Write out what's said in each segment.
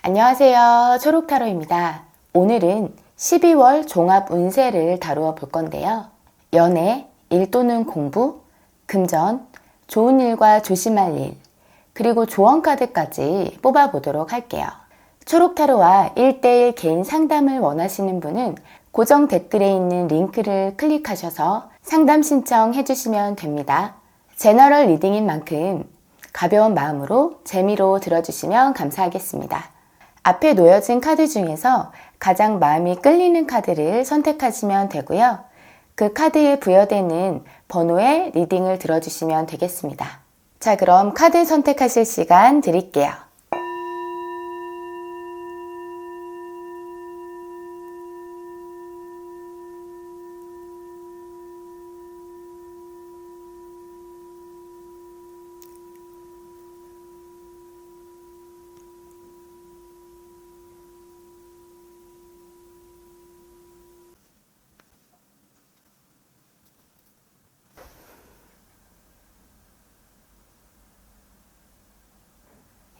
안녕하세요. 초록타로입니다. 오늘은 12월 종합 운세를 다루어 볼 건데요. 연애, 일 또는 공부, 금전, 좋은 일과 조심할 일, 그리고 조언 카드까지 뽑아보도록 할게요. 초록타로와 1대1 개인 상담을 원하시는 분은 고정 댓글에 있는 링크를 클릭하셔서 상담 신청해 주시면 됩니다. 제너럴 리딩인 만큼 가벼운 마음으로 재미로 들어주시면 감사하겠습니다. 앞에 놓여진 카드 중에서 가장 마음이 끌리는 카드를 선택하시면 되고요. 그 카드에 부여되는 번호의 리딩을 들어주시면 되겠습니다. 자, 그럼 카드 선택하실 시간 드릴게요.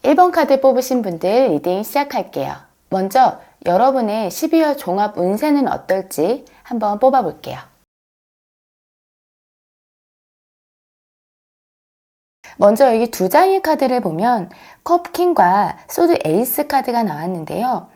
(1번) 카드 뽑으신 분들 리딩 시작할게요. 먼저 여러분의 12월 종합 운세는 어떨지 한번 뽑아볼게요. 먼저 여기 두 장의 카드를 보면 컵킹과 소드 에이스 카드가 나왔는데요.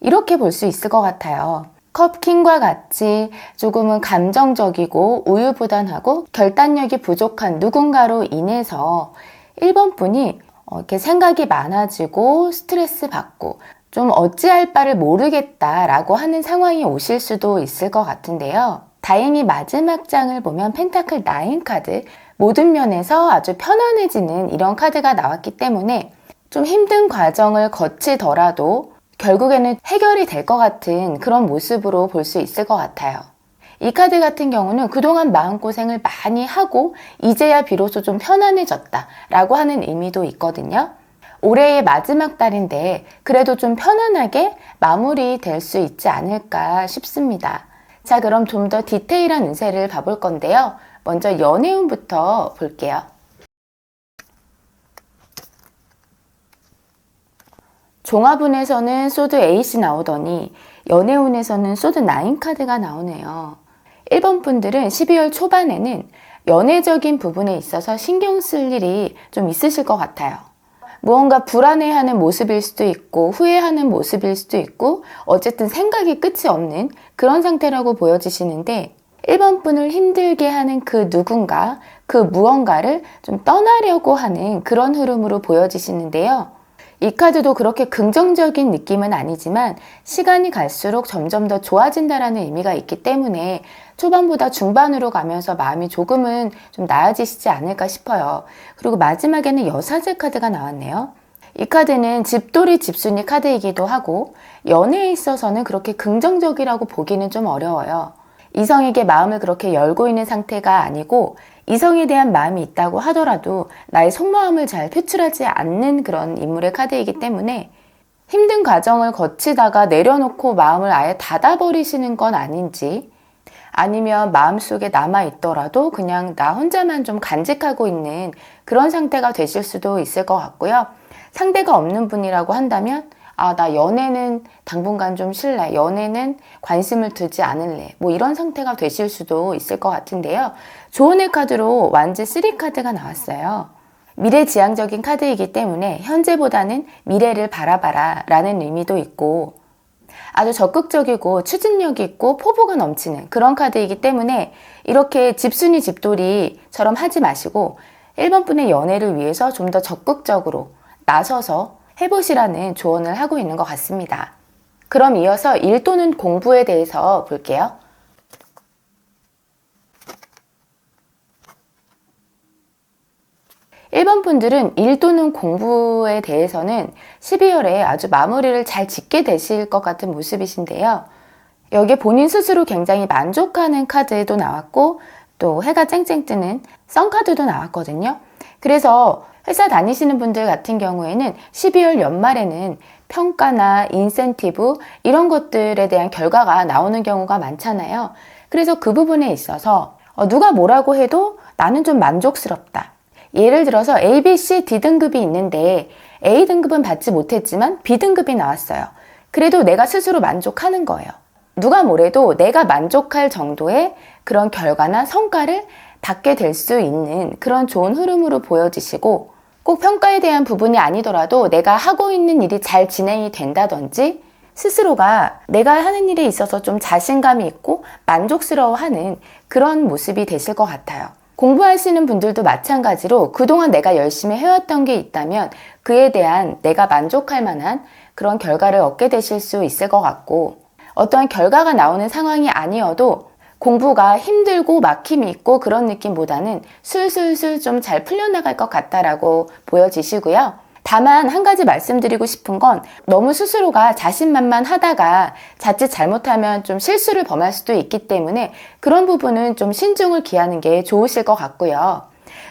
이렇게 볼 수 있을 것 같아요. 컵킹과 같이 조금은 감정적이고 우유부단하고 결단력이 부족한 누군가로 인해서 1번 분이 이렇게 생각이 많아지고 스트레스 받고 좀 어찌할 바를 모르겠다라고 하는 상황이 오실 수도 있을 것 같은데요. 다행히 마지막 장을 보면 펜타클 9 카드, 모든 면에서 아주 편안해지는 이런 카드가 나왔기 때문에 좀 힘든 과정을 거치더라도 결국에는 해결이 될 것 같은 그런 모습으로 볼 수 있을 것 같아요. 이 카드 같은 경우는 그동안 마음고생을 많이 하고 이제야 비로소 좀 편안해졌다 라고 하는 의미도 있거든요. 올해의 마지막 달인데 그래도 좀 편안하게 마무리될 수 있지 않을까 싶습니다. 자, 그럼 좀 더 디테일한 운세를 봐볼 건데요. 먼저 연애운부터 볼게요. 종합운에서는 소드 8이 나오더니 연애운에서는 소드 9 카드가 나오네요. 1번 분들은 12월 초반에는 연애적인 부분에 있어서 신경 쓸 일이 좀 있으실 것 같아요. 무언가 불안해하는 모습일 수도 있고 후회하는 모습일 수도 있고 어쨌든 생각이 끝이 없는 그런 상태라고 보여지시는데 1번 분을 힘들게 하는 그 누군가, 그 무언가를 좀 떠나려고 하는 그런 흐름으로 보여지시는데요. 이 카드도 그렇게 긍정적인 느낌은 아니지만 시간이 갈수록 점점 더 좋아진다라는 의미가 있기 때문에 초반보다 중반으로 가면서 마음이 조금은 좀 나아지시지 않을까 싶어요. 그리고 마지막에는 여사제 카드가 나왔네요. 이 카드는 집돌이 집순이 카드이기도 하고 연애에 있어서는 그렇게 긍정적이라고 보기는 좀 어려워요. 이성에게 마음을 그렇게 열고 있는 상태가 아니고 이성에 대한 마음이 있다고 하더라도 나의 속마음을 잘 표출하지 않는 그런 인물의 카드이기 때문에 힘든 과정을 거치다가 내려놓고 마음을 아예 닫아버리시는 건 아닌지 아니면 마음속에 남아있더라도 그냥 나 혼자만 좀 간직하고 있는 그런 상태가 되실 수도 있을 것 같고요. 상대가 없는 분이라고 한다면 나 연애는 당분간 좀 쉴래. 연애는 관심을 두지 않을래. 뭐 이런 상태가 되실 수도 있을 것 같은데요. 조언의 카드로 완지 3 카드가 나왔어요. 미래지향적인 카드이기 때문에 현재보다는 미래를 바라봐라 라는 의미도 있고 아주 적극적이고 추진력이 있고 포부가 넘치는 그런 카드이기 때문에 이렇게 집순이 집돌이처럼 하지 마시고 1번 분의 연애를 위해서 좀 더 적극적으로 나서서 해보시라는 조언을 하고 있는 것 같습니다. 그럼 이어서 일 또는 공부에 대해서 볼게요. (1번) 분들은 일 또는 공부에 대해서는 12월에 아주 마무리를 잘 짓게 되실 것 같은 모습이신데요. 여기에 본인 스스로 굉장히 만족하는 카드도 나왔고 또 해가 쨍쨍 뜨는 썬카드도 나왔거든요. 그래서 회사 다니시는 분들 같은 경우에는 12월 연말에는 평가나 인센티브 이런 것들에 대한 결과가 나오는 경우가 많잖아요. 그래서 그 부분에 있어서 누가 뭐라고 해도 나는 좀 만족스럽다. 예를 들어서 A, B, C, D 등급이 있는데 A등급은 받지 못했지만 B등급이 나왔어요. 그래도 내가 스스로 만족하는 거예요. 누가 뭐래도 내가 만족할 정도의 그런 결과나 성과를 받게 될 수 있는 그런 좋은 흐름으로 보여지시고, 꼭 평가에 대한 부분이 아니더라도 내가 하고 있는 일이 잘 진행이 된다든지 스스로가 내가 하는 일에 있어서 좀 자신감이 있고 만족스러워하는 그런 모습이 되실 것 같아요. 공부하시는 분들도 마찬가지로 그동안 내가 열심히 해왔던 게 있다면 그에 대한 내가 만족할 만한 그런 결과를 얻게 되실 수 있을 것 같고, 어떠한 결과가 나오는 상황이 아니어도 공부가 힘들고 막힘이 있고 그런 느낌보다는 술술술 좀 잘 풀려나갈 것 같다라고 보여지시고요. 다만 한 가지 말씀드리고 싶은 건, 너무 스스로가 자신만만하다가 자칫 잘못하면 좀 실수를 범할 수도 있기 때문에 그런 부분은 좀 신중을 기하는 게 좋으실 것 같고요.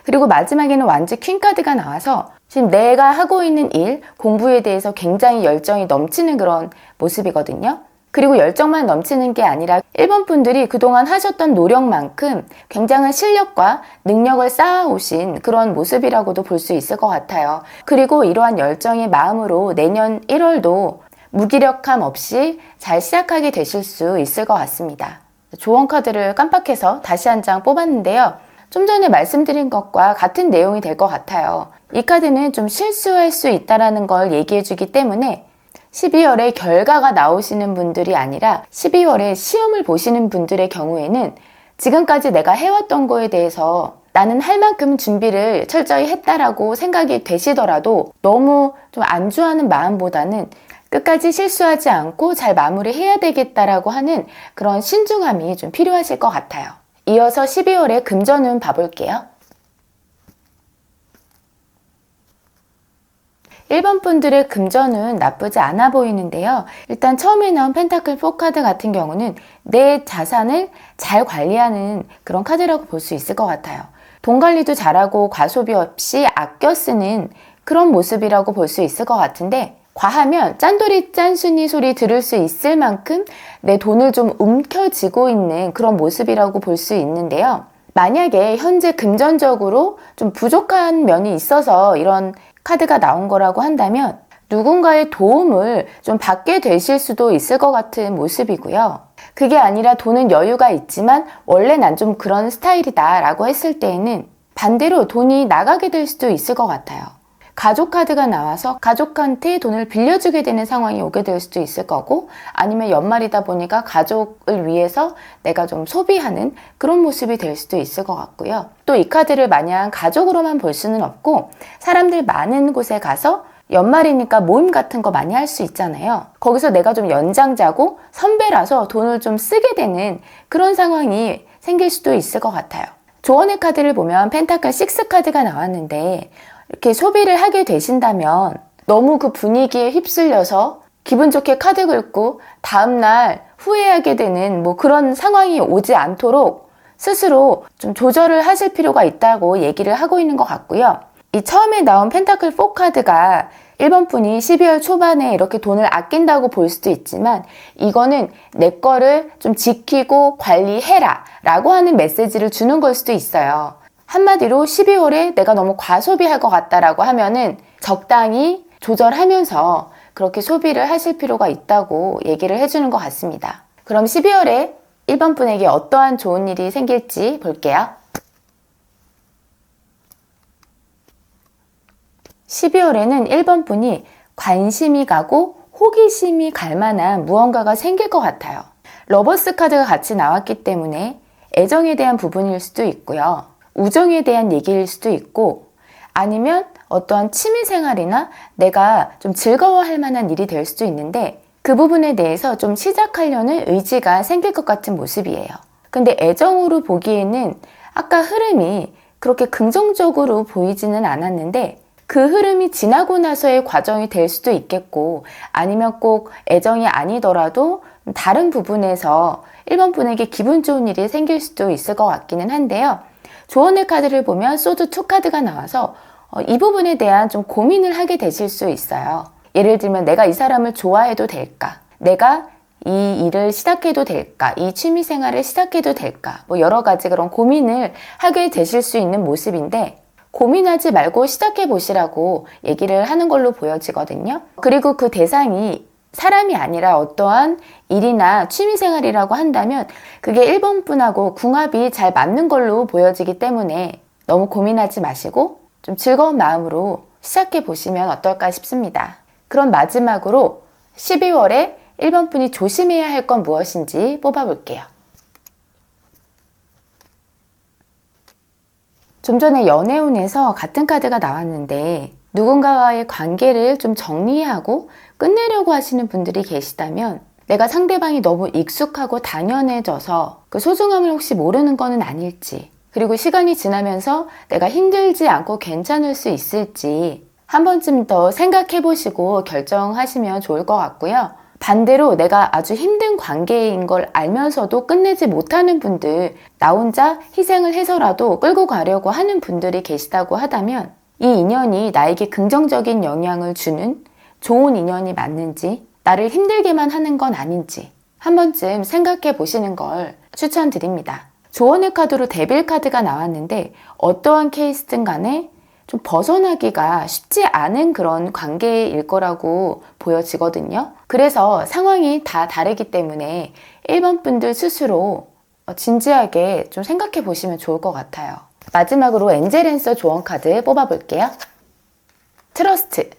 그리고 마지막에는 완지 퀸 카드가 나와서 지금 내가 하고 있는 일, 공부에 대해서 굉장히 열정이 넘치는 그런 모습이거든요. 그리고 열정만 넘치는 게 아니라 1번 분들이 그동안 하셨던 노력만큼 굉장한 실력과 능력을 쌓아오신 그런 모습이라고도 볼 수 있을 것 같아요. 그리고 이러한 열정의 마음으로 내년 1월도 무기력함 없이 잘 시작하게 되실 수 있을 것 같습니다. 조언 카드를 깜빡해서 다시 한 장 뽑았는데요. 좀 전에 말씀드린 것과 같은 내용이 될 것 같아요. 이 카드는 좀 실수할 수 있다는 걸 얘기해 주기 때문에 12월에 결과가 나오시는 분들이 아니라 12월에 시험을 보시는 분들의 경우에는 지금까지 내가 해왔던 거에 대해서 나는 할 만큼 준비를 철저히 했다라고 생각이 되시더라도 너무 좀 안주하는 마음보다는 끝까지 실수하지 않고 잘 마무리해야 되겠다라고 하는 그런 신중함이 좀 필요하실 것 같아요. 이어서 12월에 금전운 봐볼게요. 1번 분들의 금전은 나쁘지 않아 보이는데요. 일단 처음에 나온 펜타클 4 카드 같은 경우는 내 자산을 잘 관리하는 그런 카드라고 볼 수 있을 것 같아요. 돈 관리도 잘하고 과소비 없이 아껴 쓰는 그런 모습이라고 볼 수 있을 것 같은데, 과하면 짠돌이 짠순이 소리 들을 수 있을 만큼 내 돈을 좀 움켜쥐고 있는 그런 모습이라고 볼 수 있는데요. 만약에 현재 금전적으로 좀 부족한 면이 있어서 이런 카드가 나온 거라고 한다면 누군가의 도움을 좀 받게 되실 수도 있을 것 같은 모습이고요. 그게 아니라 돈은 여유가 있지만 원래 난 좀 그런 스타일이다 라고 했을 때에는 반대로 돈이 나가게 될 수도 있을 것 같아요. 가족 카드가 나와서 가족한테 돈을 빌려주게 되는 상황이 오게 될 수도 있을 거고, 아니면 연말이다 보니까 가족을 위해서 내가 좀 소비하는 그런 모습이 될 수도 있을 것 같고요. 또 이 카드를 마냥 가족으로만 볼 수는 없고, 사람들 많은 곳에 가서 연말이니까 모임 같은 거 많이 할 수 있잖아요. 거기서 내가 좀 연장자고 선배라서 돈을 좀 쓰게 되는 그런 상황이 생길 수도 있을 것 같아요. 조언의 카드를 보면 펜타클 6 카드가 나왔는데, 이렇게 소비를 하게 되신다면 너무 그 분위기에 휩쓸려서 기분 좋게 카드 긁고 다음날 후회하게 되는 그런 상황이 오지 않도록 스스로 좀 조절을 하실 필요가 있다고 얘기를 하고 있는 것 같고요. 이 처음에 나온 펜타클 4 카드가 1번 분이 12월 초반에 이렇게 돈을 아낀다고 볼 수도 있지만, 이거는 내 거를 좀 지키고 관리해라 라고 하는 메시지를 주는 걸 수도 있어요. 한마디로 12월에 내가 너무 과소비할 것 같다라고 하면은 적당히 조절하면서 그렇게 소비를 하실 필요가 있다고 얘기를 해주는 것 같습니다. 그럼 12월에 1번 분에게 어떠한 좋은 일이 생길지 볼게요. 12월에는 1번 분이 관심이 가고 호기심이 갈 만한 무언가가 생길 것 같아요. 러버스 카드가 같이 나왔기 때문에 애정에 대한 부분일 수도 있고요. 우정에 대한 얘기일 수도 있고, 아니면 어떠한 취미생활이나 내가 좀 즐거워할 만한 일이 될 수도 있는데, 그 부분에 대해서 좀 시작하려는 의지가 생길 것 같은 모습이에요. 근데 애정으로 보기에는 아까 흐름이 그렇게 긍정적으로 보이지는 않았는데, 그 흐름이 지나고 나서의 과정이 될 수도 있겠고, 아니면 꼭 애정이 아니더라도 다른 부분에서 1번 분에게 기분 좋은 일이 생길 수도 있을 것 같기는 한데요. 조언의 카드를 보면 소드 2 카드가 나와서 이 부분에 대한 좀 고민을 하게 되실 수 있어요. 예를 들면 내가 이 사람을 좋아해도 될까? 내가 이 일을 시작해도 될까? 이 취미생활을 시작해도 될까? 여러 가지 그런 고민을 하게 되실 수 있는 모습인데, 고민하지 말고 시작해 보시라고 얘기를 하는 걸로 보여지거든요. 그리고 그 대상이 사람이 아니라 어떠한 일이나 취미생활이라고 한다면 그게 1번 분하고 궁합이 잘 맞는 걸로 보여지기 때문에 너무 고민하지 마시고 좀 즐거운 마음으로 시작해 보시면 어떨까 싶습니다. 그럼 마지막으로 12월에 1번 분이 조심해야 할 건 무엇인지 뽑아볼게요. 좀 전에 연애운에서 같은 카드가 나왔는데 누군가와의 관계를 좀 정리하고 끝내려고 하시는 분들이 계시다면 내가 상대방이 너무 익숙하고 당연해져서 그 소중함을 혹시 모르는 거는 아닐지, 그리고 시간이 지나면서 내가 힘들지 않고 괜찮을 수 있을지 한 번쯤 더 생각해 보시고 결정하시면 좋을 것 같고요. 반대로 내가 아주 힘든 관계인 걸 알면서도 끝내지 못하는 분들, 나 혼자 희생을 해서라도 끌고 가려고 하는 분들이 계시다고 하다면 이 인연이 나에게 긍정적인 영향을 주는 좋은 인연이 맞는지, 나를 힘들게만 하는 건 아닌지 한 번쯤 생각해 보시는 걸 추천드립니다. 조언의 카드로 데빌 카드가 나왔는데 어떠한 케이스든 간에 좀 벗어나기가 쉽지 않은 그런 관계일 거라고 보여지거든요. 그래서 상황이 다 다르기 때문에 1번 분들 스스로 진지하게 좀 생각해 보시면 좋을 것 같아요. 마지막으로 엔젤앤서 조언 카드 뽑아볼게요. 트러스트,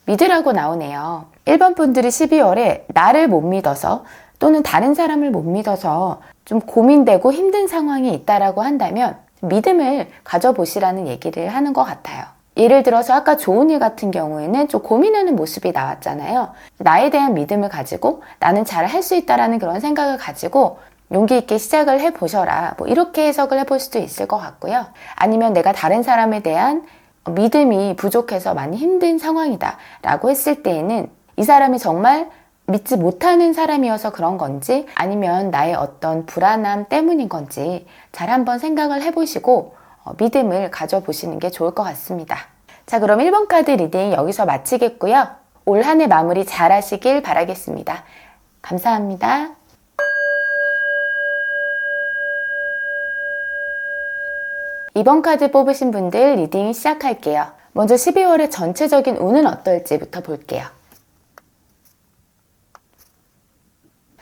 믿으라고 나오네요. 1번 분들이 12월에 나를 못 믿어서 또는 다른 사람을 못 믿어서 좀 고민되고 힘든 상황이 있다라고 한다면 믿음을 가져보시라는 얘기를 하는 것 같아요. 예를 들어서 아까 좋은 일 같은 경우에는 좀 고민하는 모습이 나왔잖아요. 나에 대한 믿음을 가지고 나는 잘 할 수 있다라는 그런 생각을 가지고 용기 있게 시작을 해보셔라. 뭐 이렇게 해석을 해볼 수도 있을 것 같고요. 아니면 내가 다른 사람에 대한 믿음이 부족해서 많이 힘든 상황이다 라고 했을 때에는 이 사람이 정말 믿지 못하는 사람이어서 그런 건지 아니면 나의 어떤 불안함 때문인 건지 잘 한번 생각을 해보시고 믿음을 가져보시는 게 좋을 것 같습니다. 자, 그럼 1번 카드 리딩 여기서 마치겠고요. 올 한 해 마무리 잘 하시길 바라겠습니다. 감사합니다. 이번 카드 뽑으신 분들 리딩 시작할게요. 먼저 12월의 전체적인 운은 어떨지부터 볼게요.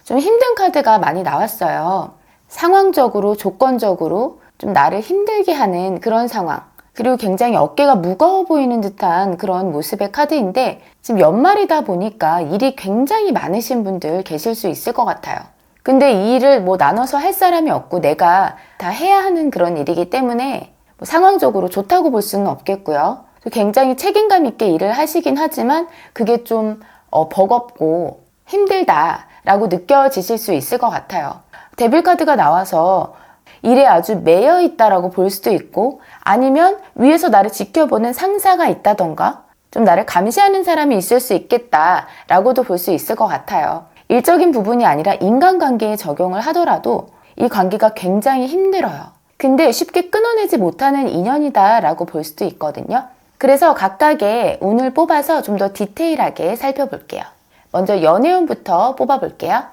좀 힘든 카드가 많이 나왔어요. 상황적으로, 조건적으로 좀 나를 힘들게 하는 그런 상황. 그리고 굉장히 어깨가 무거워 보이는 듯한 그런 모습의 카드인데 지금 연말이다 보니까 일이 굉장히 많으신 분들 계실 수 있을 것 같아요. 근데 이 일을 뭐 나눠서 할 사람이 없고 내가 다 해야 하는 그런 일이기 때문에 뭐 상황적으로 좋다고 볼 수는 없겠고요. 굉장히 책임감 있게 일을 하시긴 하지만 그게 좀 버겁고 힘들다 라고 느껴지실 수 있을 것 같아요. 데빌 카드가 나와서 일에 아주 매여 있다라고 볼 수도 있고 아니면 위에서 나를 지켜보는 상사가 있다던가 좀 나를 감시하는 사람이 있을 수 있겠다라고도 볼 수 있을 것 같아요. 일적인 부분이 아니라 인간관계에 적용을 하더라도 이 관계가 굉장히 힘들어요. 근데 쉽게 끊어내지 못하는 인연이다라고 볼 수도 있거든요. 그래서 각각의 운을 뽑아서 좀 더 디테일하게 살펴볼게요. 먼저 연애운부터 뽑아볼게요.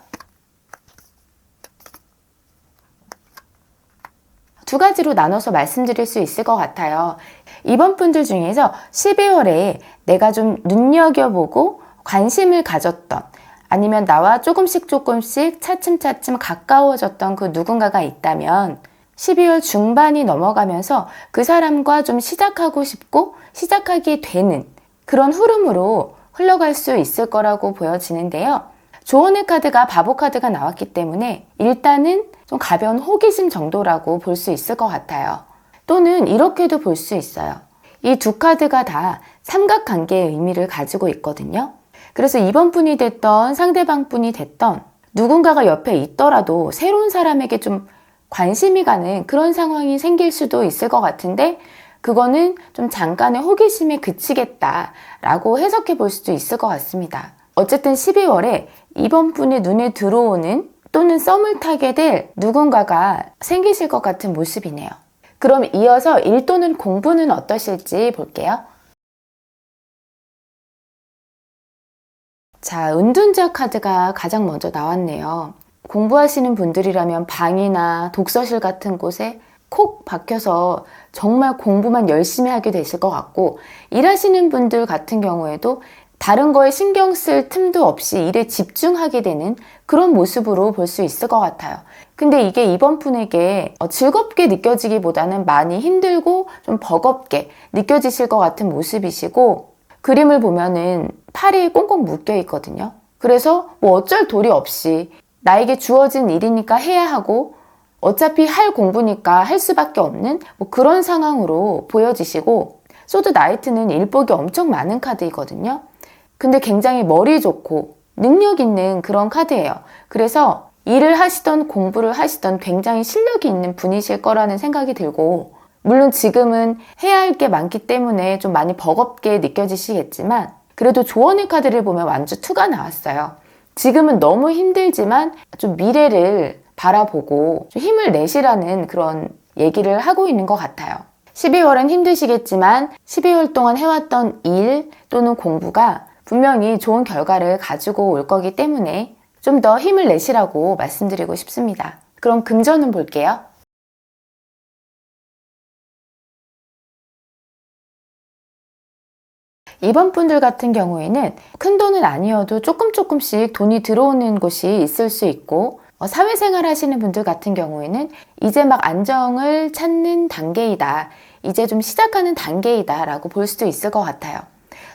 두 가지로 나눠서 말씀드릴 수 있을 것 같아요. 이번 분들 중에서 12월에 내가 좀 눈여겨보고 관심을 가졌던 아니면 나와 조금씩 차츰차츰 가까워졌던 그 누군가가 있다면 12월 중반이 넘어가면서 그 사람과 좀 시작하고 싶고 시작하게 되는 그런 흐름으로 흘러갈 수 있을 거라고 보여지는데요. 조언의 카드가 바보 카드가 나왔기 때문에 일단은 좀 가벼운 호기심 정도라고 볼 수 있을 것 같아요. 또는 이렇게도 볼 수 있어요. 이 두 카드가 다 삼각관계의 의미를 가지고 있거든요. 그래서 이번 분이 됐던 상대방 분이 됐던 누군가가 옆에 있더라도 새로운 사람에게 좀 관심이 가는 그런 상황이 생길 수도 있을 것 같은데 그거는 좀 잠깐의 호기심에 그치겠다라고 해석해 볼 수도 있을 것 같습니다. 어쨌든 12월에 이번 분의 눈에 들어오는 또는 썸을 타게 될 누군가가 생기실 것 같은 모습이네요. 그럼 이어서 일 또는 공부는 어떠실지 볼게요. 자, 은둔자 카드가 가장 먼저 나왔네요. 공부하시는 분들이라면 방이나 독서실 같은 곳에 콕 박혀서 정말 공부만 열심히 하게 되실 것 같고, 일하시는 분들 같은 경우에도 다른 거에 신경 쓸 틈도 없이 일에 집중하게 되는 그런 모습으로 볼 수 있을 것 같아요. 근데 이게 이번 분에게 즐겁게 느껴지기보다는 많이 힘들고 좀 버겁게 느껴지실 것 같은 모습이시고, 그림을 보면은 팔이 꽁꽁 묶여 있거든요. 그래서 뭐 어쩔 도리 없이 나에게 주어진 일이니까 해야 하고, 어차피 할 공부니까 할 수밖에 없는 뭐 그런 상황으로 보여지시고, 소드 나이트는 일복이 엄청 많은 카드이거든요. 근데 굉장히 머리 좋고 능력 있는 그런 카드예요. 그래서 일을 하시던 공부를 하시던 굉장히 실력이 있는 분이실 거라는 생각이 들고, 물론 지금은 해야 할 게 많기 때문에 좀 많이 버겁게 느껴지시겠지만, 그래도 조언의 카드를 보면 완주 2가 나왔어요. 지금은 너무 힘들지만 좀 미래를 바라보고 좀 힘을 내시라는 그런 얘기를 하고 있는 것 같아요. 12월은 힘드시겠지만 12월 동안 해왔던 일 또는 공부가 분명히 좋은 결과를 가지고 올 거기 때문에 좀 더 힘을 내시라고 말씀드리고 싶습니다. 그럼 금전은 볼게요. 이번 분들 같은 경우에는 큰 돈은 아니어도 조금씩 돈이 들어오는 곳이 있을 수 있고, 사회생활 하시는 분들 같은 경우에는 이제 막 안정을 찾는 단계이다, 이제 좀 시작하는 단계이다 라고 볼 수도 있을 것 같아요.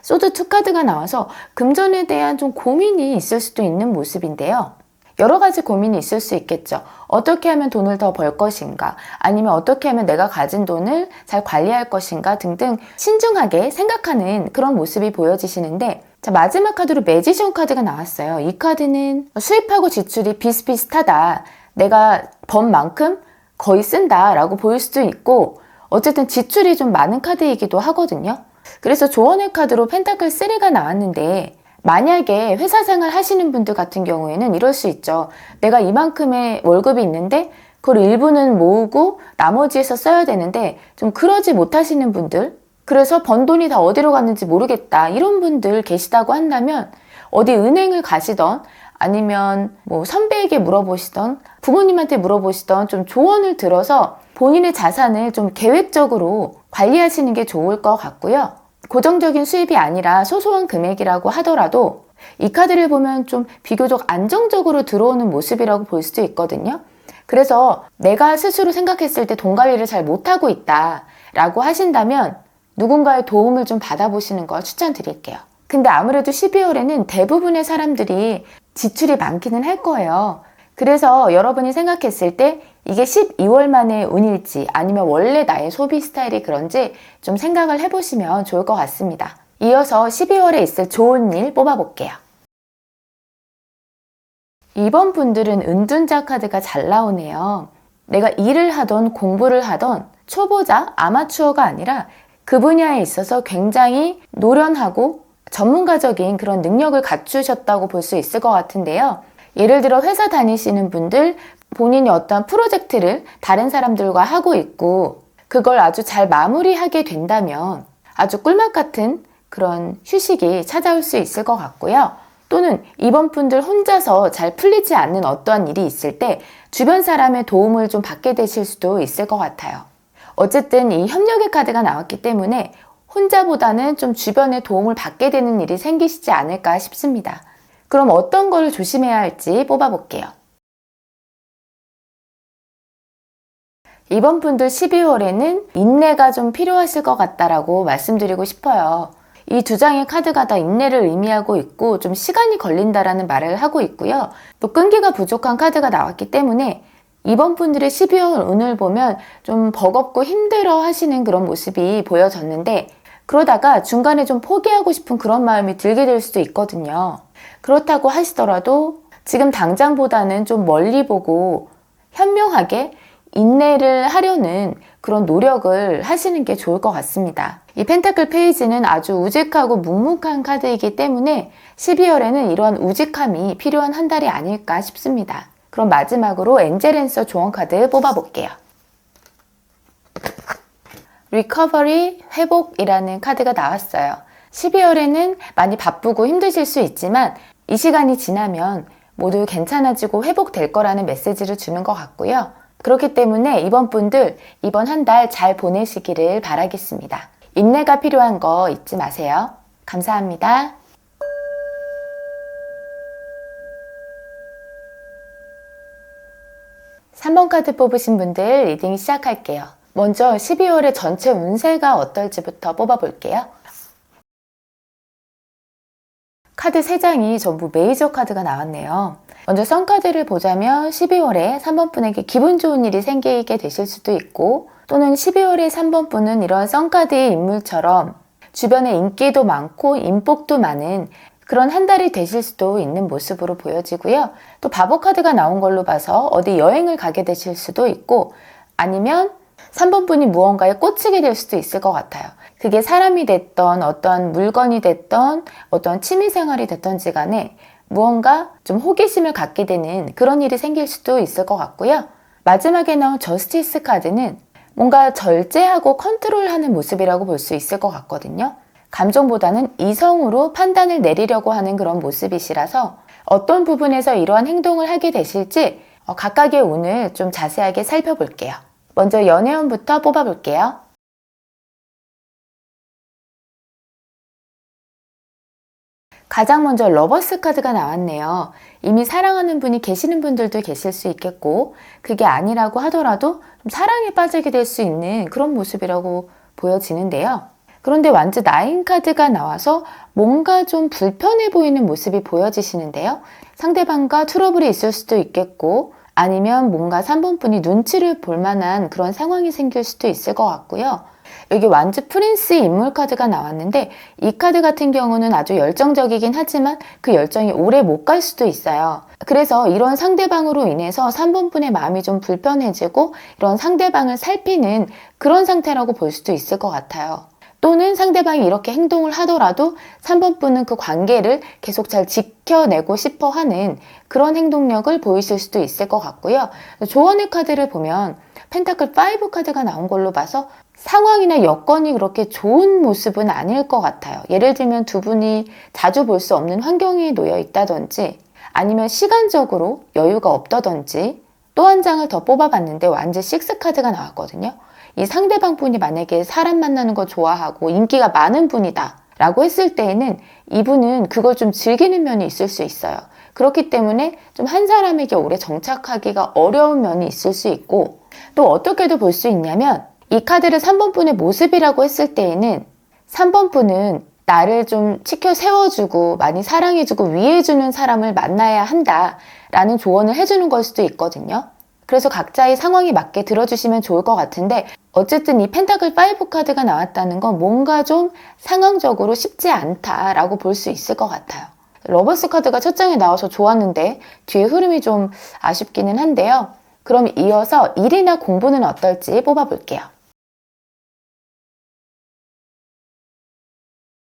소드 2 카드가 나와서 금전에 대한 좀 고민이 있을 수도 있는 모습인데요. 여러 가지 고민이 있을 수 있겠죠. 어떻게 하면 돈을 더 벌 것인가, 아니면 어떻게 하면 내가 가진 돈을 잘 관리할 것인가 등등 신중하게 생각하는 그런 모습이 보여지시는데, 자, 마지막 카드로 매지션 카드가 나왔어요. 이 카드는 수입하고 지출이 비슷비슷하다, 내가 번 만큼 거의 쓴다 라고 보일 수도 있고, 어쨌든 지출이 좀 많은 카드이기도 하거든요. 그래서 조언의 카드로 펜타클 3가 나왔는데, 만약에 회사 생활 하시는 분들 같은 경우에는 이럴 수 있죠. 내가 이만큼의 월급이 있는데 그걸 일부는 모으고 나머지에서 써야 되는데 좀 그러지 못하시는 분들, 그래서 번 돈이 다 어디로 갔는지 모르겠다, 이런 분들 계시다고 한다면 어디 은행을 가시던, 아니면 뭐 선배에게 물어보시던, 부모님한테 물어보시던 좀 조언을 들어서 본인의 자산을 좀 계획적으로 관리하시는 게 좋을 것 같고요. 고정적인 수입이 아니라 소소한 금액이라고 하더라도 이 카드를 보면 좀 비교적 안정적으로 들어오는 모습이라고 볼 수도 있거든요. 그래서 내가 스스로 생각했을 때 돈 관리를 잘 못하고 있다 라고 하신다면 누군가의 도움을 좀 받아보시는 걸 추천드릴게요. 근데 아무래도 12월에는 대부분의 사람들이 지출이 많기는 할 거예요. 그래서 여러분이 생각했을 때 이게 12월 만의 운일지 아니면 원래 나의 소비 스타일이 그런지 좀 생각을 해보시면 좋을 것 같습니다. 이어서 12월에 있을 좋은 일 뽑아볼게요. 이번 분들은 은둔자 카드가 잘 나오네요. 내가 일을 하던 공부를 하던 초보자, 아마추어가 아니라 그 분야에 있어서 굉장히 노련하고 전문가적인 그런 능력을 갖추셨다고 볼 수 있을 것 같은데요. 예를 들어 회사 다니시는 분들, 본인이 어떤 프로젝트를 다른 사람들과 하고 있고 그걸 아주 잘 마무리하게 된다면 아주 꿀맛 같은 그런 휴식이 찾아올 수 있을 것 같고요. 또는 이번 분들 혼자서 잘 풀리지 않는 어떠한 일이 있을 때 주변 사람의 도움을 좀 받게 되실 수도 있을 것 같아요. 어쨌든 이 협력의 카드가 나왔기 때문에 혼자보다는 좀 주변의 도움을 받게 되는 일이 생기시지 않을까 싶습니다. 그럼 어떤 걸 조심해야 할지 뽑아볼게요. 이번 분들 12월에는 인내가 좀 필요하실 것 같다라고 말씀드리고 싶어요. 이 두 장의 카드가 다 인내를 의미하고 있고 좀 시간이 걸린다라는 말을 하고 있고요. 또 끈기가 부족한 카드가 나왔기 때문에 이번 분들의 12월 운을 보면 좀 버겁고 힘들어 하시는 그런 모습이 보여졌는데, 그러다가 중간에 좀 포기하고 싶은 그런 마음이 들게 될 수도 있거든요. 그렇다고 하시더라도 지금 당장보다는 좀 멀리 보고 현명하게 인내를 하려는 그런 노력을 하시는 게 좋을 것 같습니다. 이 펜타클 페이지는 아주 우직하고 묵묵한 카드이기 때문에 12월에는 이러한 우직함이 필요한 한 달이 아닐까 싶습니다. 그럼 마지막으로 엔젤앤서 조언 카드 뽑아볼게요. 리커버리, 회복이라는 카드가 나왔어요. 12월에는 많이 바쁘고 힘드실 수 있지만 이 시간이 지나면 모두 괜찮아지고 회복될 거라는 메시지를 주는 것 같고요. 그렇기 때문에 이번 분들 이번 한 달 잘 보내시기를 바라겠습니다. 인내가 필요한 거 잊지 마세요. 감사합니다. 3번 카드 뽑으신 분들 리딩 시작할게요. 먼저 12월의 전체 운세가 어떨지부터 뽑아볼게요. 카드 3장이 전부 메이저 카드가 나왔네요. 먼저 썬카드를 보자면 12월에 3번 분에게 기분 좋은 일이 생기게 되실 수도 있고, 또는 12월에 3번 분은 이런 썬카드의 인물처럼 주변에 인기도 많고 인복도 많은 그런 한 달이 되실 수도 있는 모습으로 보여지고요. 또 바보 카드가 나온 걸로 봐서 어디 여행을 가게 되실 수도 있고, 아니면 3번 분이 무언가에 꽂히게 될 수도 있을 것 같아요. 그게 사람이 됐던 어떤 물건이 됐던 어떤 취미생활이 됐던지 간에 무언가 좀 호기심을 갖게 되는 그런 일이 생길 수도 있을 것 같고요. 마지막에 나온 저스티스 카드는 뭔가 절제하고 컨트롤하는 모습이라고 볼 수 있을 것 같거든요. 감정보다는 이성으로 판단을 내리려고 하는 그런 모습이시라서 어떤 부분에서 이러한 행동을 하게 되실지 각각의 운을 좀 자세하게 살펴볼게요. 먼저 연애운부터 뽑아볼게요. 가장 먼저 러버스 카드가 나왔네요. 이미 사랑하는 분이 계시는 분들도 계실 수 있겠고, 그게 아니라고 하더라도 좀 사랑에 빠지게 될 수 있는 그런 모습이라고 보여지는데요. 그런데 완즈 9 카드가 나와서 뭔가 좀 불편해 보이는 모습이 보여지시는데요. 상대방과 트러블이 있을 수도 있겠고, 아니면 뭔가 3번 분이 눈치를 볼 만한 그런 상황이 생길 수도 있을 것 같고요. 여기 완즈 프린스 인물 카드가 나왔는데, 이 카드 같은 경우는 아주 열정적이긴 하지만 그 열정이 오래 못 갈 수도 있어요. 그래서 이런 상대방으로 인해서 3번 분의 마음이 좀 불편해지고 이런 상대방을 살피는 그런 상태라고 볼 수도 있을 것 같아요. 또는 상대방이 이렇게 행동을 하더라도 3번 분은 그 관계를 계속 잘 지켜내고 싶어 하는 그런 행동력을 보이실 수도 있을 것 같고요. 조언의 카드를 보면 펜타클 5 카드가 나온 걸로 봐서 상황이나 여건이 그렇게 좋은 모습은 아닐 것 같아요. 예를 들면 두 분이 자주 볼 수 없는 환경에 놓여 있다든지, 아니면 시간적으로 여유가 없다든지. 또 한 장을 더 뽑아봤는데 완즈 6 카드가 나왔거든요. 이 상대방 분이 만약에 사람 만나는 거 좋아하고 인기가 많은 분이다 라고 했을 때에는 이분은 그걸 좀 즐기는 면이 있을 수 있어요. 그렇기 때문에 좀 한 사람에게 오래 정착하기가 어려운 면이 있을 수 있고, 또 어떻게도 볼 수 있냐면 이 카드를 3번 분의 모습이라고 했을 때에는 3번 분은 나를 좀 치켜 세워주고 많이 사랑해주고 위해주는 사람을 만나야 한다라는 조언을 해주는 걸 수도 있거든요. 그래서 각자의 상황에 맞게 들어주시면 좋을 것 같은데, 어쨌든 이 펜타클 5 카드가 나왔다는 건 뭔가 좀 상황적으로 쉽지 않다라고 볼 수 있을 것 같아요. 러버스 카드가 첫 장에 나와서 좋았는데 뒤에 흐름이 좀 아쉽기는 한데요. 그럼 이어서 일이나 공부는 어떨지 뽑아볼게요.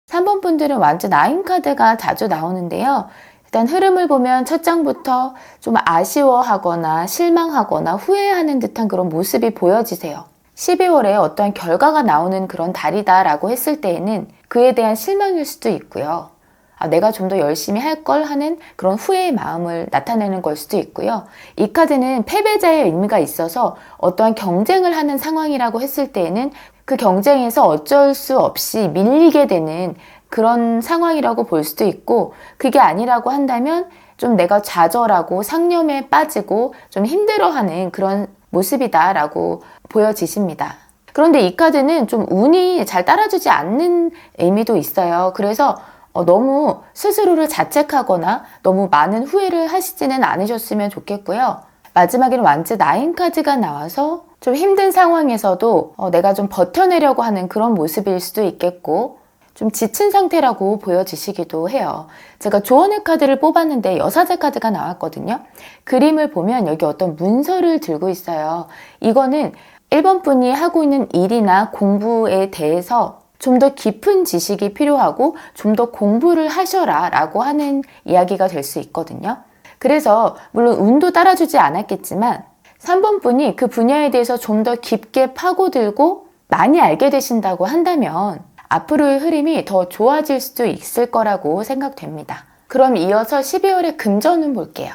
3번 분들은 완즈 9 카드가 자주 나오는데요. 일단 흐름을 보면 첫 장부터 좀 아쉬워하거나 실망하거나 후회하는 듯한 그런 모습이 보여지세요. 12월에 어떠한 결과가 나오는 그런 달이다라고 했을 때에는 그에 대한 실망일 수도 있고요. 내가 좀 더 열심히 할 걸 하는 그런 후회의 마음을 나타내는 걸 수도 있고요. 이 카드는 패배자의 의미가 있어서 어떠한 경쟁을 하는 상황이라고 했을 때에는 그 경쟁에서 어쩔 수 없이 밀리게 되는 그런 상황이라고 볼 수도 있고, 그게 아니라고 한다면 좀 내가 좌절하고 상념에 빠지고 좀 힘들어하는 그런 모습이다라고 보여지십니다. 그런데 이 카드는 좀 운이 잘 따라주지 않는 의미도 있어요. 그래서 너무 스스로를 자책하거나 너무 많은 후회를 하시지는 않으셨으면 좋겠고요. 마지막에는 완즈 9 카드가 나와서 좀 힘든 상황에서도 내가 좀 버텨내려고 하는 그런 모습일 수도 있겠고, 좀 지친 상태라고 보여지시기도 해요. 제가 조언의 카드를 뽑았는데 여사제 카드가 나왔거든요. 그림을 보면 여기 어떤 문서를 들고 있어요. 이거는 1번 분이 하고 있는 일이나 공부에 대해서 좀 더 깊은 지식이 필요하고 좀 더 공부를 하셔라 라고 하는 이야기가 될 수 있거든요. 그래서 물론 운도 따라주지 않았겠지만 3번 분이 그 분야에 대해서 좀 더 깊게 파고들고 많이 알게 되신다고 한다면 앞으로의 흐름이 더 좋아질 수도 있을 거라고 생각됩니다. 그럼 이어서 12월의 금전운 볼게요.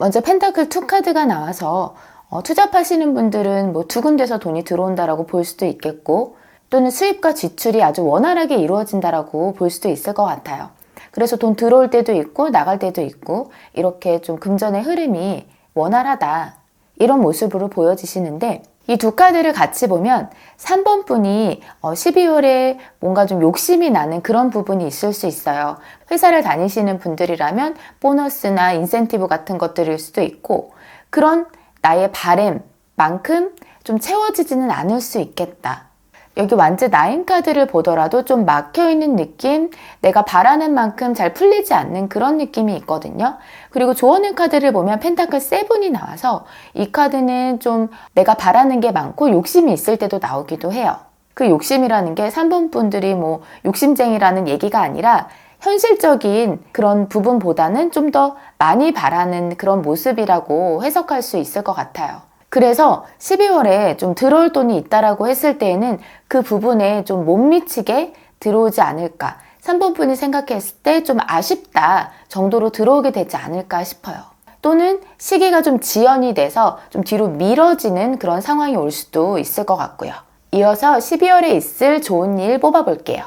먼저 펜타클 2 카드가 나와서 투잡하시는 분들은 뭐 두 군데서 돈이 들어온다라고 볼 수도 있겠고, 또는 수입과 지출이 아주 원활하게 이루어진다라고 볼 수도 있을 것 같아요. 그래서 돈 들어올 때도 있고 나갈 때도 있고 이렇게 좀 금전의 흐름이 원활하다, 이런 모습으로 보여지시는데, 이 두 카드를 같이 보면 3번 분이 12월에 뭔가 좀 욕심이 나는 그런 부분이 있을 수 있어요. 회사를 다니시는 분들이라면 보너스나 인센티브 같은 것들일 수도 있고, 그런 나의 바램만큼 좀 채워지지는 않을 수 있겠다. 여기 완즈 9 카드를 보더라도 좀 막혀있는 느낌, 내가 바라는 만큼 잘 풀리지 않는 그런 느낌이 있거든요. 그리고 조언의 카드를 보면 펜타클 7이 나와서 이 카드는 좀 내가 바라는 게 많고 욕심이 있을 때도 나오기도 해요. 그 욕심이라는 게 3번 분들이 뭐 욕심쟁이라는 얘기가 아니라 현실적인 그런 부분보다는 좀 더 많이 바라는 그런 모습이라고 해석할 수 있을 것 같아요. 그래서 12월에 좀 들어올 돈이 있다라고 했을 때에는 그 부분에 좀 못 미치게 들어오지 않을까, 3번 분이 생각했을 때 좀 아쉽다 정도로 들어오게 되지 않을까 싶어요. 또는 시기가 좀 지연이 돼서 좀 뒤로 미뤄지는 그런 상황이 올 수도 있을 것 같고요. 이어서 12월에 있을 좋은 일 뽑아볼게요.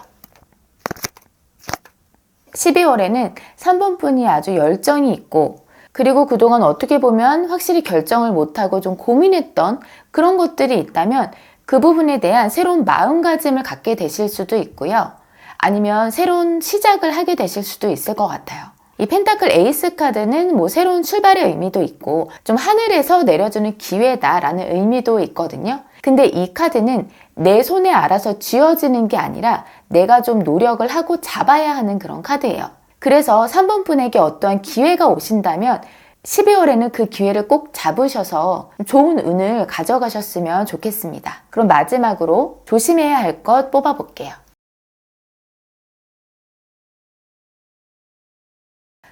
12월에는 3번 분이 아주 열정이 있고, 그리고 그동안 어떻게 보면 확실히 결정을 못하고 좀 고민했던 그런 것들이 있다면 그 부분에 대한 새로운 마음가짐을 갖게 되실 수도 있고요. 아니면 새로운 시작을 하게 되실 수도 있을 것 같아요. 이 펜타클 에이스 카드는 뭐 새로운 출발의 의미도 있고 좀 하늘에서 내려주는 기회다라는 의미도 있거든요. 근데 이 카드는 내 손에 알아서 쥐어지는 게 아니라 내가 좀 노력을 하고 잡아야 하는 그런 카드예요. 그래서 3번 분에게 어떠한 기회가 오신다면 12월에는 그 기회를 꼭 잡으셔서 좋은 운을 가져가셨으면 좋겠습니다. 그럼 마지막으로 조심해야 할 것 뽑아볼게요.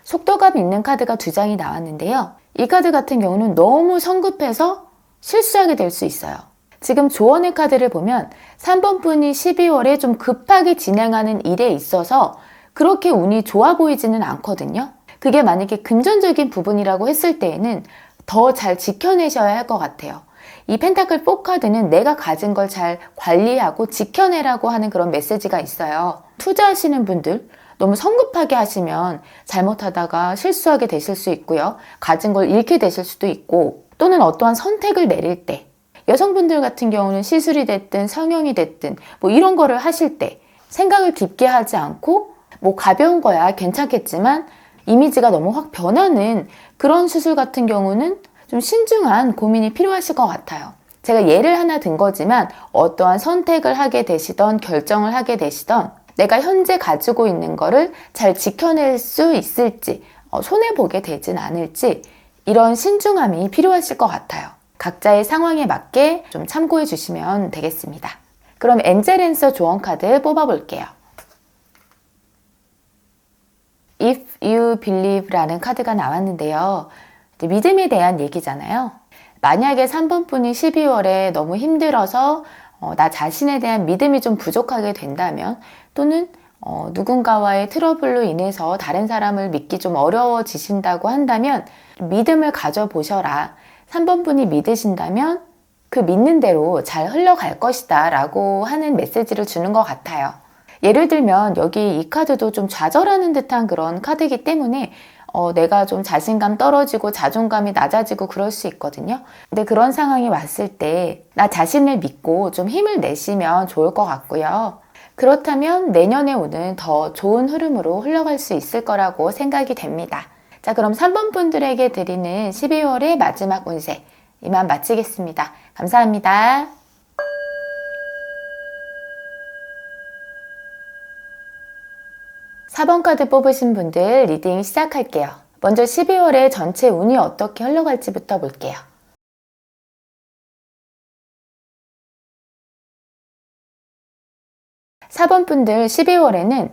속도감 있는 카드가 2장이 나왔는데요. 이 카드 같은 경우는 너무 성급해서 실수하게 될 수 있어요. 지금 조언의 카드를 보면 3번 분이 12월에 좀 급하게 진행하는 일에 있어서 그렇게 운이 좋아 보이지는 않거든요. 그게 만약에 금전적인 부분이라고 했을 때에는 더 잘 지켜내셔야 할 것 같아요. 이 펜타클 4 카드는 내가 가진 걸 잘 관리하고 지켜내라고 하는 그런 메시지가 있어요. 투자하시는 분들 너무 성급하게 하시면 잘못하다가 실수하게 되실 수 있고요. 가진 걸 잃게 되실 수도 있고, 또는 어떠한 선택을 내릴 때, 여성분들 같은 경우는 시술이 됐든 성형이 됐든 뭐 이런 거를 하실 때 생각을 깊게 하지 않고 뭐 가벼운 거야 괜찮겠지만 이미지가 너무 확 변하는 그런 수술 같은 경우는 좀 신중한 고민이 필요하실 것 같아요. 제가 예를 하나 든 거지만 어떠한 선택을 하게 되시던 결정을 하게 되시던 내가 현재 가지고 있는 거를 잘 지켜낼 수 있을지, 손해보게 되진 않을지, 이런 신중함이 필요하실 것 같아요. 각자의 상황에 맞게 좀 참고해 주시면 되겠습니다. 그럼 엔젤 앤서 조언 카드 뽑아볼게요. If you believe라는 카드가 나왔는데요. 믿음에 대한 얘기잖아요. 만약에 3번 분이 12월에 너무 힘들어서 나 자신에 대한 믿음이 좀 부족하게 된다면, 또는 누군가와의 트러블로 인해서 다른 사람을 믿기 좀 어려워지신다고 한다면 믿음을 가져보셔라. 3번 분이 믿으신다면 그 믿는 대로 잘 흘러갈 것이다 라고 하는 메시지를 주는 것 같아요. 예를 들면 여기 이 카드도 좀 좌절하는 듯한 그런 카드이기 때문에 내가 좀 자신감 떨어지고 자존감이 낮아지고 그럴 수 있거든요. 근데 그런 상황이 왔을 때 나 자신을 믿고 좀 힘을 내시면 좋을 것 같고요. 그렇다면 내년에 오는 더 좋은 흐름으로 흘러갈 수 있을 거라고 생각이 됩니다. 자, 그럼 3번 분들에게 드리는 12월의 마지막 운세 이만 마치겠습니다. 감사합니다. 4번 카드 뽑으신 분들 리딩 시작할게요. 먼저 12월에 전체 운이 어떻게 흘러갈지부터 볼게요. 4번 분들 12월에는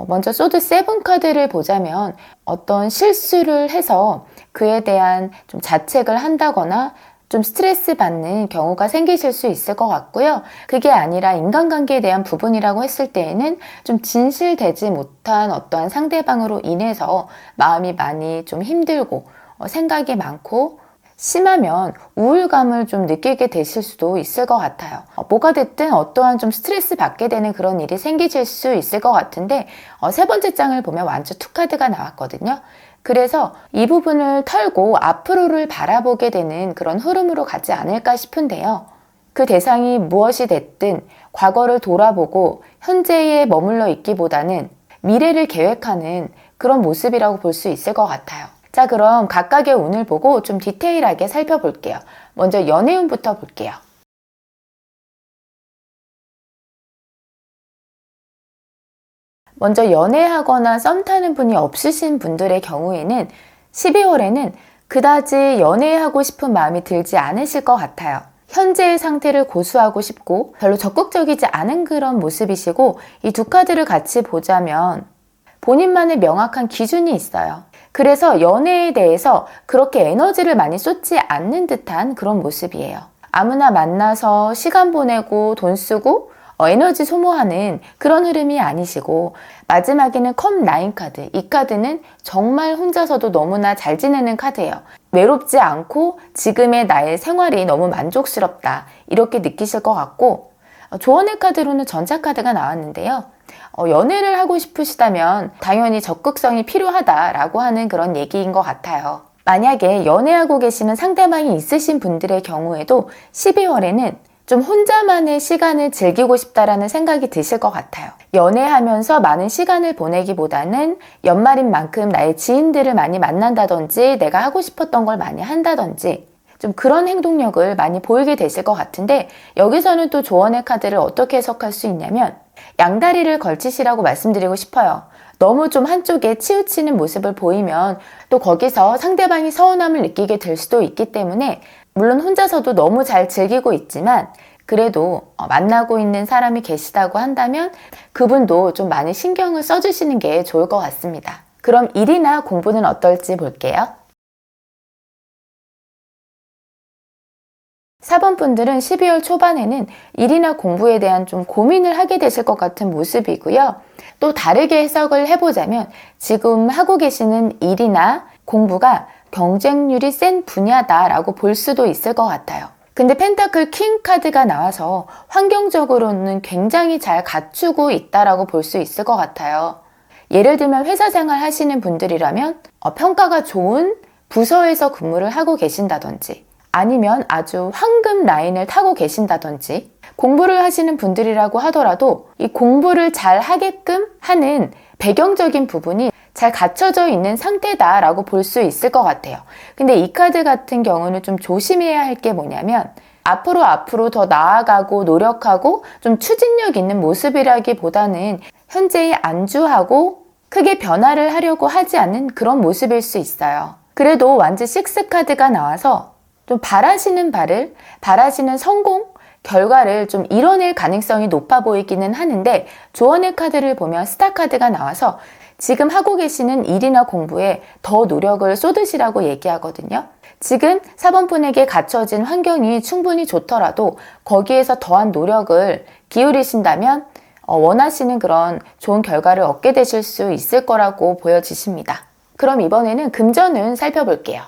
먼저 소드 7 카드를 보자면 어떤 실수를 해서 그에 대한 좀 자책을 한다거나 좀 스트레스 받는 경우가 생기실 수 있을 것 같고요. 그게 아니라 인간관계에 대한 부분이라고 했을 때에는 좀 진실되지 못한 어떠한 상대방으로 인해서 마음이 많이 좀 힘들고 생각이 많고 심하면 우울감을 좀 느끼게 되실 수도 있을 것 같아요. 뭐가 됐든 어떠한 좀 스트레스 받게 되는 그런 일이 생기실 수 있을 것 같은데 세 번째 장을 보면 완주 투 카드가 나왔거든요. 그래서 이 부분을 털고 앞으로를 바라보게 되는 그런 흐름으로 가지 않을까 싶은데요. 그 대상이 무엇이 됐든 과거를 돌아보고 현재에 머물러 있기보다는 미래를 계획하는 그런 모습이라고 볼 수 있을 것 같아요. 자, 그럼 각각의 운을 보고 좀 디테일하게 살펴볼게요. 먼저 연애운부터 볼게요. 먼저 연애하거나 썸 타는 분이 없으신 분들의 경우에는 12월에는 그다지 연애하고 싶은 마음이 들지 않으실 것 같아요. 현재의 상태를 고수하고 싶고 별로 적극적이지 않은 그런 모습이시고 이 두 카드를 같이 보자면 본인만의 명확한 기준이 있어요. 그래서 연애에 대해서 그렇게 에너지를 많이 쏟지 않는 듯한 그런 모습이에요. 아무나 만나서 시간 보내고 돈 쓰고 에너지 소모하는 그런 흐름이 아니시고 마지막에는 컵 9 카드. 이 카드는 정말 혼자서도 너무나 잘 지내는 카드예요. 외롭지 않고 지금의 나의 생활이 너무 만족스럽다. 이렇게 느끼실 것 같고 조언의 카드로는 전차 카드가 나왔는데요. 연애를 하고 싶으시다면 당연히 적극성이 필요하다라고 하는 그런 얘기인 것 같아요. 만약에 연애하고 계시는 상대방이 있으신 분들의 경우에도 12월에는 좀 혼자만의 시간을 즐기고 싶다라는 생각이 드실 것 같아요. 연애하면서 많은 시간을 보내기보다는 연말인 만큼 나의 지인들을 많이 만난다든지 내가 하고 싶었던 걸 많이 한다든지 좀 그런 행동력을 많이 보이게 되실 것 같은데 여기서는 또 조언의 카드를 어떻게 해석할 수 있냐면 양다리를 걸치시라고 말씀드리고 싶어요. 너무 좀 한쪽에 치우치는 모습을 보이면 또 거기서 상대방이 서운함을 느끼게 될 수도 있기 때문에 물론 혼자서도 너무 잘 즐기고 있지만 그래도 만나고 있는 사람이 계시다고 한다면 그분도 좀 많이 신경을 써주시는 게 좋을 것 같습니다. 그럼 일이나 공부는 어떨지 볼게요. 4번 분들은 12월 초반에는 일이나 공부에 대한 좀 고민을 하게 되실 것 같은 모습이고요. 또 다르게 해석을 해보자면 지금 하고 계시는 일이나 공부가 경쟁률이 센 분야다라고 볼 수도 있을 것 같아요. 근데 펜타클 킹 카드가 나와서 환경적으로는 굉장히 잘 갖추고 있다라고 볼 수 있을 것 같아요. 예를 들면 회사 생활 하시는 분들이라면 평가가 좋은 부서에서 근무를 하고 계신다든지 아니면 아주 황금 라인을 타고 계신다든지 공부를 하시는 분들이라고 하더라도 이 공부를 잘 하게끔 하는 배경적인 부분이 잘 갖춰져 있는 상태다라고 볼 수 있을 것 같아요. 근데 이 카드 같은 경우는 좀 조심해야 할 게 뭐냐면 앞으로 더 나아가고 노력하고 좀 추진력 있는 모습이라기보다는 현재에 안주하고 크게 변화를 하려고 하지 않는 그런 모습일 수 있어요. 그래도 완즈 6 카드가 나와서 좀 바라시는 바를, 바라시는 성공, 결과를 좀 이뤄낼 가능성이 높아 보이기는 하는데 조언의 카드를 보면 스타 카드가 나와서 지금 하고 계시는 일이나 공부에 더 노력을 쏟으시라고 얘기하거든요. 지금 4번 분에게 갖춰진 환경이 충분히 좋더라도 거기에서 더한 노력을 기울이신다면 원하시는 그런 좋은 결과를 얻게 되실 수 있을 거라고 보여지십니다. 그럼 이번에는 금전운 살펴볼게요.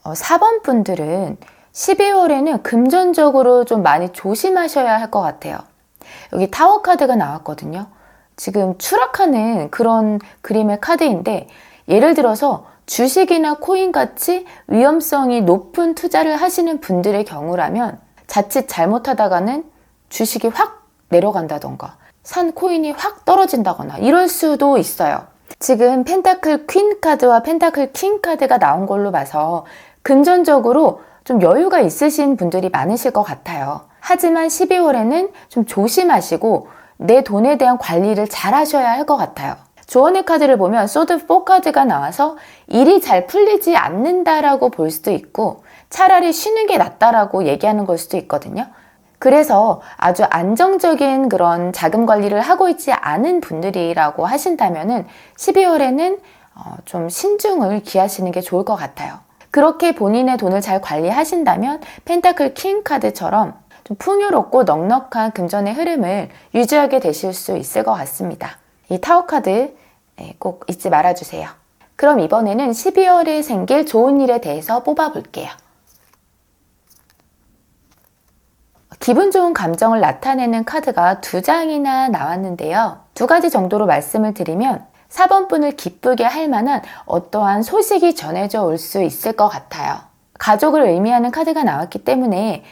4번 분들은 12월에는 금전적으로 좀 많이 조심하셔야 할 것 같아요. 여기 타워 카드가 나왔거든요. 지금 추락하는 그런 그림의 카드인데 예를 들어서 주식이나 코인 같이 위험성이 높은 투자를 하시는 분들의 경우라면 자칫 잘못하다가는 주식이 확 내려간다던가 산 코인이 확 떨어진다거나 이럴 수도 있어요. 지금 펜타클 퀸 카드와 펜타클 킹 카드가 나온 걸로 봐서 금전적으로 좀 여유가 있으신 분들이 많으실 것 같아요. 하지만 12월에는 좀 조심하시고 내 돈에 대한 관리를 잘 하셔야 할 것 같아요. 조언의 카드를 보면 소드 4 카드가 나와서 일이 잘 풀리지 않는다라고 볼 수도 있고 차라리 쉬는 게 낫다라고 얘기하는 걸 수도 있거든요. 그래서 아주 안정적인 그런 자금 관리를 하고 있지 않은 분들이라고 하신다면은 12월에는 좀 신중을 기하시는 게 좋을 것 같아요. 그렇게 본인의 돈을 잘 관리하신다면 펜타클 킹 카드처럼 좀 풍요롭고 넉넉한 금전의 흐름을 유지하게 되실 수 있을 것 같습니다. 이 타워 카드 네, 꼭 잊지 말아주세요. 그럼 이번에는 12월에 생길 좋은 일에 대해서 뽑아볼게요. 기분 좋은 감정을 나타내는 카드가 2장이나 나왔는데요. 2가지 정도로 말씀을 드리면 4번 분을 기쁘게 할 만한 어떠한 소식이 전해져 올 수 있을 것 같아요. 가족을 의미하는 카드가 나왔기 때문에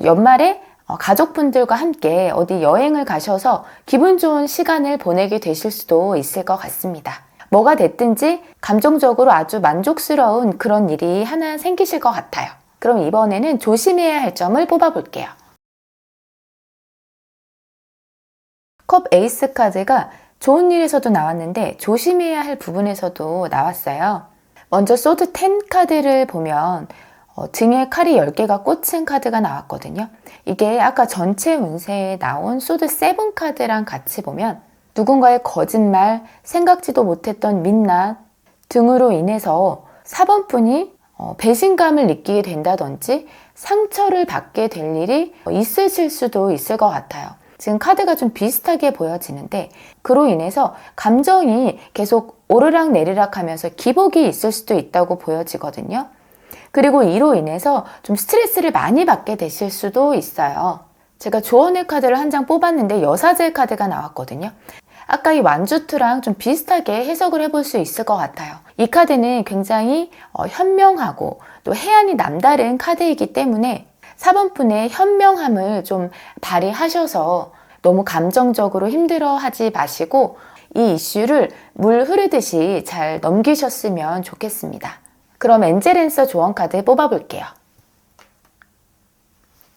연말에 가족분들과 함께 어디 여행을 가셔서 기분 좋은 시간을 보내게 되실 수도 있을 것 같습니다. 뭐가 됐든지 감정적으로 아주 만족스러운 그런 일이 하나 생기실 것 같아요. 그럼 이번에는 조심해야 할 점을 뽑아볼게요. 컵 에이스 카드가 좋은 일에서도 나왔는데 조심해야 할 부분에서도 나왔어요. 먼저 소드 10 카드를 보면 등에 칼이 10개가 꽂힌 카드가 나왔거든요. 이게 아까 전체 운세에 나온 소드 7 카드랑 같이 보면 누군가의 거짓말, 생각지도 못했던 민낯 등으로 인해서 4번 분이 배신감을 느끼게 된다든지 상처를 받게 될 일이 있으실 수도 있을 것 같아요. 지금 카드가 좀 비슷하게 보여지는데 그로 인해서 감정이 계속 오르락 내리락 하면서 기복이 있을 수도 있다고 보여지거든요. 그리고 이로 인해서 좀 스트레스를 많이 받게 되실 수도 있어요. 제가 조언의 카드를 한 장 뽑았는데 여사제 카드가 나왔거든요. 아까 이 완주투랑 좀 비슷하게 해석을 해볼 수 있을 것 같아요. 이 카드는 굉장히 현명하고 또 해안이 남다른 카드이기 때문에 4번 분의 현명함을 좀 발휘하셔서 너무 감정적으로 힘들어하지 마시고 이 이슈를 물 흐르듯이 잘 넘기셨으면 좋겠습니다. 그럼 엔젤앤서 조언 카드 뽑아볼게요.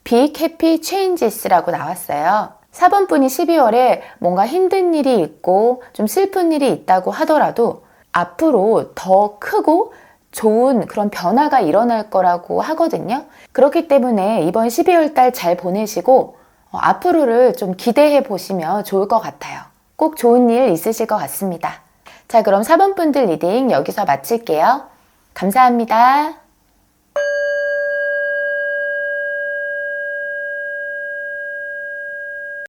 Big Happy Changes라고 나왔어요. 4번 분이 12월에 뭔가 힘든 일이 있고 좀 슬픈 일이 있다고 하더라도 앞으로 더 크고 좋은 그런 변화가 일어날 거라고 하거든요. 그렇기 때문에 이번 12월 달 잘 보내시고 앞으로를 좀 기대해 보시면 좋을 것 같아요. 꼭 좋은 일 있으실 것 같습니다. 자, 그럼 4번 분들 리딩 여기서 마칠게요. 감사합니다.